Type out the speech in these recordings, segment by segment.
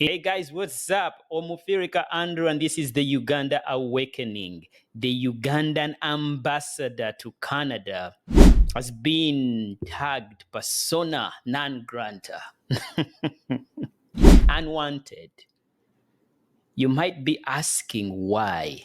Hey guys, what's up? Omufirika Andrew, and this is the Uganda Awakening. The Ugandan ambassador to Canada has been tagged persona non grata. Unwanted. You might be asking why.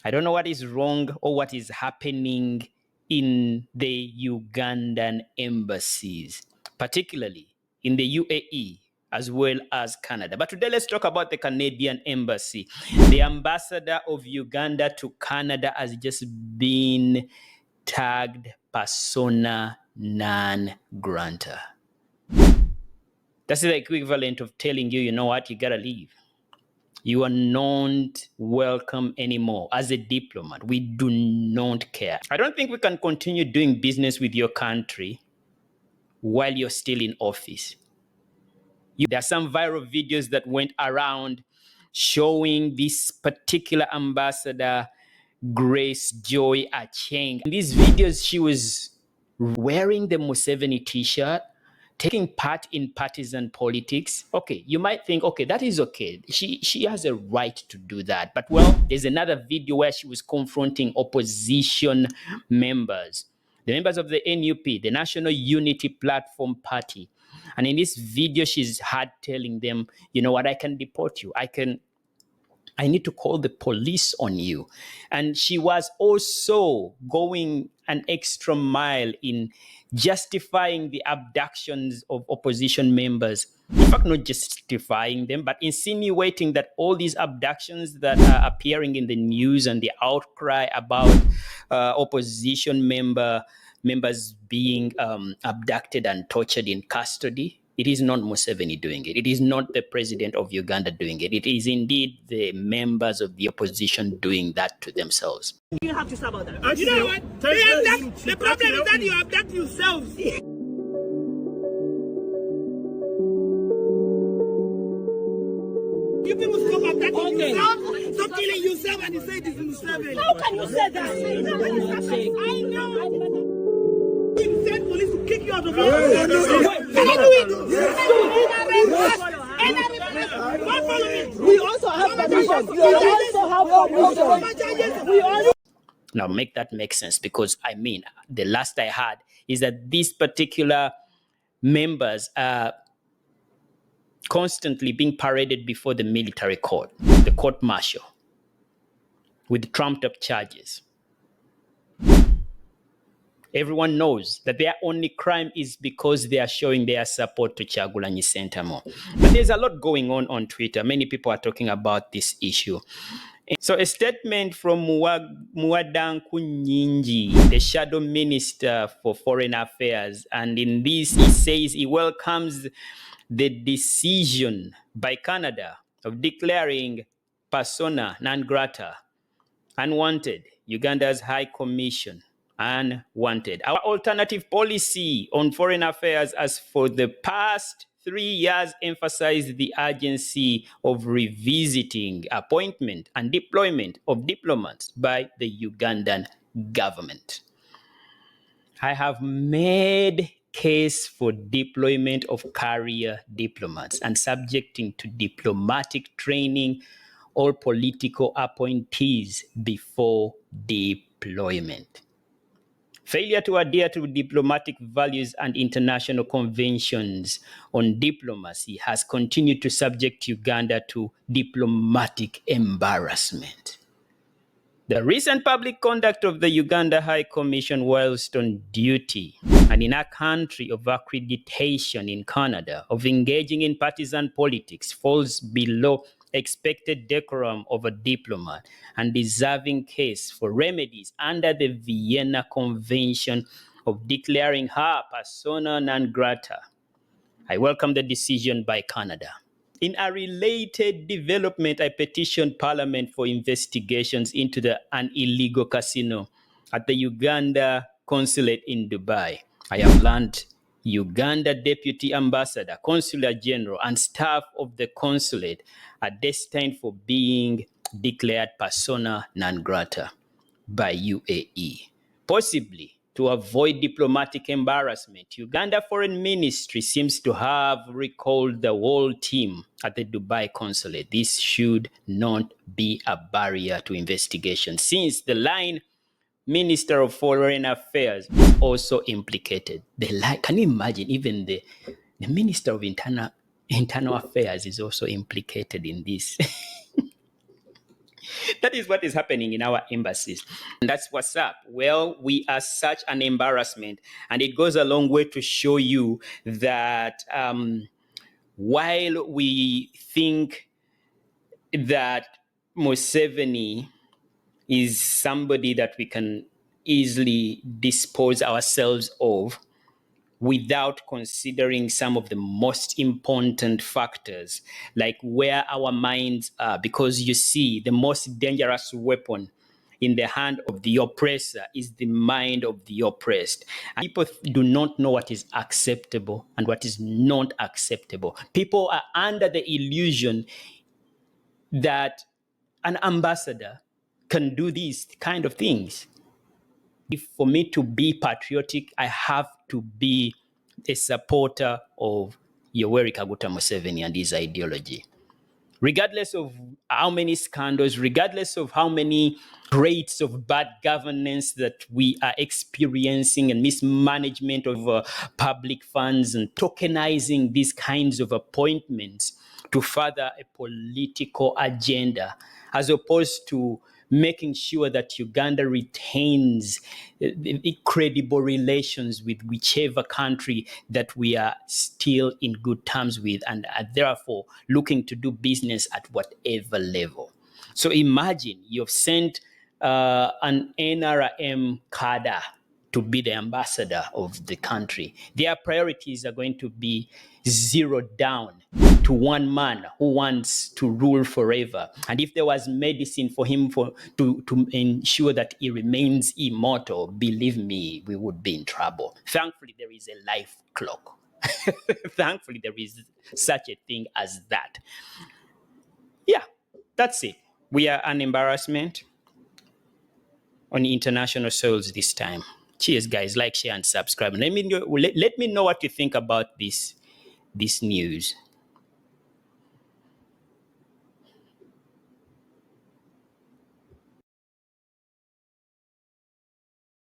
I don't know what is wrong or what is happening in the Ugandan embassies, particularly in the UAE as well as Canada. But today let's talk about the Canadian embassy. The ambassador of Uganda to Canada has just been tagged persona non grata. That's the equivalent of telling you, you know what, you gotta leave. You are not welcome anymore as a diplomat. We do not care. I don't think we can continue doing business with your country while you're still in office. There are some viral videos that went around showing this particular ambassador, Ruth Joy Acheng. In these videos, she was wearing the Museveni t-shirt, taking part in partisan politics. Okay, you might think, okay, that is okay. She has a right to do that. But well, there's another video where she was confronting opposition members, the members of the NUP, the National Unity Platform Party. And in this video, she's hard telling them, you know what, I can deport you. I need to call the police on you. And she was also going an extra mile in justifying the abductions of opposition members. In fact, not justifying them, but insinuating that all these abductions that are appearing in the news and the outcry about opposition members being abducted and tortured in custody, it is not Museveni doing it. It is not the president of Uganda doing it. It is indeed the members of the opposition doing that to themselves. You have to stop about that. You know what? The problem is that you abduct yourselves. You people stop abducting yourself. Stop killing yourself and you say this is Museveni. How can you say that? I know. You send police to kick you out of office. We also have permission. Now, make that make sense, because I mean, the last I heard is that these particular members are constantly being paraded before the military court, the court martial, with trumped up charges. Everyone knows that their only crime is because they are showing their support to Kyagulanyi Ssentamu. But there's a lot going on Twitter. Many people are talking about this issue. So a statement from Muwadanku Nyingi, the shadow minister for foreign affairs, and in this he says he welcomes the decision by Canada of declaring persona non grata, unwanted, Uganda's High Commission, unwanted. Our alternative policy on foreign affairs has for the past 3 years emphasized the urgency of revisiting appointment and deployment of diplomats by the Ugandan government. I have made case for deployment of career diplomats and subjecting to diplomatic training all political appointees before deployment. Failure to adhere to diplomatic values and international conventions on diplomacy has continued to subject Uganda to diplomatic embarrassment. The recent public conduct of the Uganda High Commission whilst on duty and in a country of accreditation in Canada of engaging in partisan politics falls below expected decorum of a diplomat and deserving case for remedies under the Vienna Convention of declaring her persona non grata. I welcome the decision by Canada. In a related development, I petitioned Parliament for investigations into an illegal casino at the Uganda consulate in Dubai. I have learned Uganda Deputy Ambassador, Consular General, and staff of the consulate are destined for being declared persona non grata by UAE, possibly to avoid diplomatic embarrassment, Uganda Foreign Ministry seems to have recalled the whole team at the Dubai consulate. This should not be a barrier to investigation, since the line Minister of Foreign Affairs is also implicated. Can you imagine? Even the Minister of Internal Affairs is also implicated in this. That is what is happening in our embassies. And that's what's up. Well, we are such an embarrassment. And it goes a long way to show you that while we think that Museveni is somebody that we can easily dispose ourselves of, without considering some of the most important factors, like where our minds are. Because you see, the most dangerous weapon in the hand of the oppressor is the mind of the oppressed. And people do not know what is acceptable and what is not acceptable. People are under the illusion that an ambassador can do these kind of things. If for me to be patriotic, I have to be a supporter of Yoweri Kaguta Museveni and his ideology. Regardless of how many scandals, regardless of how many traits of bad governance that we are experiencing and mismanagement of public funds and tokenizing these kinds of appointments to further a political agenda, as opposed to making sure that Uganda retains credible relations with whichever country that we are still in good terms with, and are therefore looking to do business at whatever level. So imagine you've sent an NRM cadre to be the ambassador of the country. Their priorities are going to be zeroed down to one man who wants to rule forever. And if there was medicine for him to ensure that he remains immortal, believe me, we would be in trouble. Thankfully, there is a life clock. Thankfully, there is such a thing as that. Yeah, that's it. We are an embarrassment on international soils this time. Cheers, guys. Like, share, and subscribe. Let me know what you think about this news.